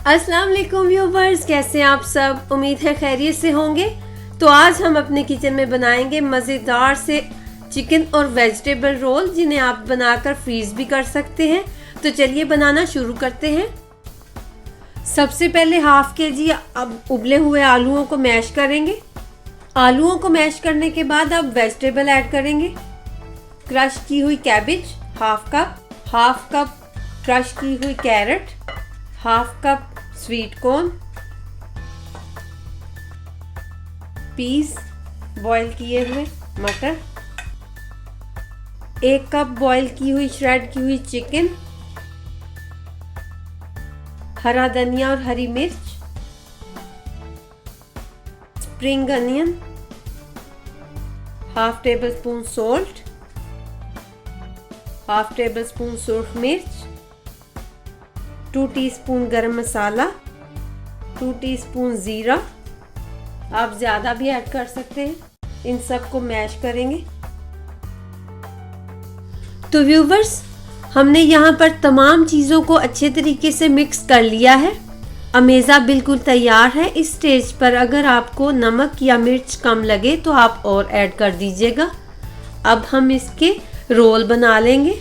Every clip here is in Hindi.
अस्सलाम वालेकुम व्यूवर्स, कैसे हैं आप सब। उम्मीद है खैरियत से होंगे। तो आज हम अपने किचन में बनाएंगे मज़ेदार से चिकन और वेजिटेबल रोल, जिन्हें आप बनाकर फ्रीज भी कर सकते हैं। तो चलिए बनाना शुरू करते हैं। सबसे पहले हाफ के जी अब उबले हुए आलूओं को मैश करेंगे। आलूओं को मैश करने के बाद अब वेजिटेबल ऐड करेंगे। क्रश की हुई कैबेज हाफ कप क्रश की हुई carrot, half cup sweet corn, peas boil किए हुए मटर, 1 कप बॉईल की हुई श्रेड की हुई चिकन, हरा धनिया और हरी मिर्च, spring onion, half tablespoon salt, half tablespoon सुरख मिर्च, 2 टीस्पून गरम मसाला, 2 टीस्पून जीरा। आप ज़्यादा भी ऐड कर सकते हैं। इन सब को मैश करेंगे। तो व्यूवर्स, हमने यहाँ पर तमाम चीज़ों को अच्छे तरीके से मिक्स कर लिया है। अमेज़ा बिल्कुल तैयार है। इस स्टेज पर अगर आपको नमक या मिर्च कम लगे तो आप और ऐड कर दीजिएगा। अब हम इसके रोल बना लेंगे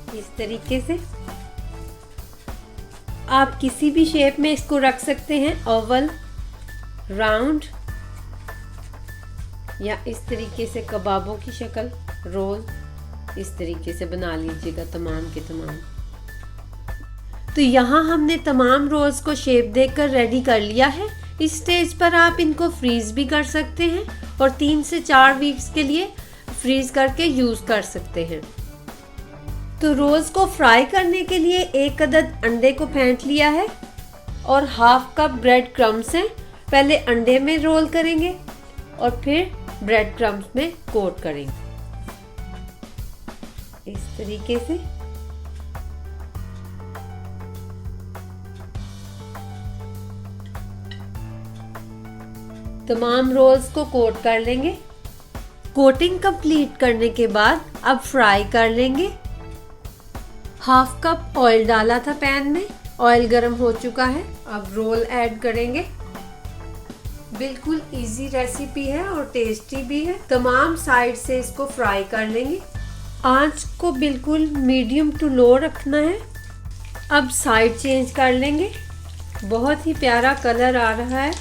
इस तरीके से। आप किसी भी शेप में इसको रख सकते हैं, ओवल, राउंड या इस तरीके से कबाबों की शक्ल रोल इस तरीके से बना लीजिएगा तमाम के तमाम। तो यहाँ हमने तमाम रोल्स को शेप देकर रेडी कर लिया है। इस स्टेज पर आप इनको फ्रीज भी कर सकते हैं और 3 से 4 वीक्स के लिए फ्रीज करके यूज कर सकते हैं। तो रोल्स को फ्राई करने के लिए 1 अदद अंडे को फेंट लिया है और हाफ कप ब्रेड क्रम्स हैं। पहले अंडे में रोल करेंगे और फिर ब्रेड क्रम्स में कोट करेंगे इस तरीके से। तमाम रोल्स को कोट कर लेंगे। कोटिंग कंप्लीट करने के बाद अब फ्राई कर लेंगे। हाफ कप ऑयल डाला था पैन में, ऑयल गर्म हो चुका है। अब रोल ऐड करेंगे। बिल्कुल इजी रेसिपी है और टेस्टी भी है। तमाम साइड से इसको फ्राई कर लेंगे। आंच को बिल्कुल मीडियम टू लो रखना है। अब साइड चेंज कर लेंगे। बहुत ही प्यारा कलर आ रहा है।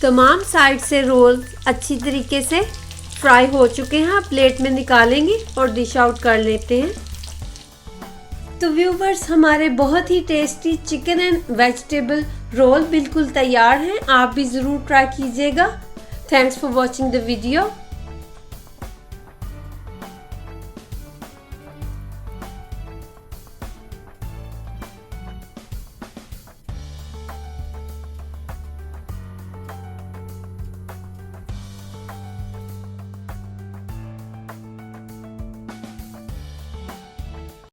तमाम साइड से रोल अच्छी तरीके से फ्राई हो चुके हैं। आप प्लेट में निकालेंगे और डिश आउट कर लेते हैं। तो व्यूवर्स, हमारे बहुत ही tasty chicken and vegetable roll बिल्कुल तैयार हैं। आप भी ज़रूर ट्राई कीजिएगा। Thanks for watching the video.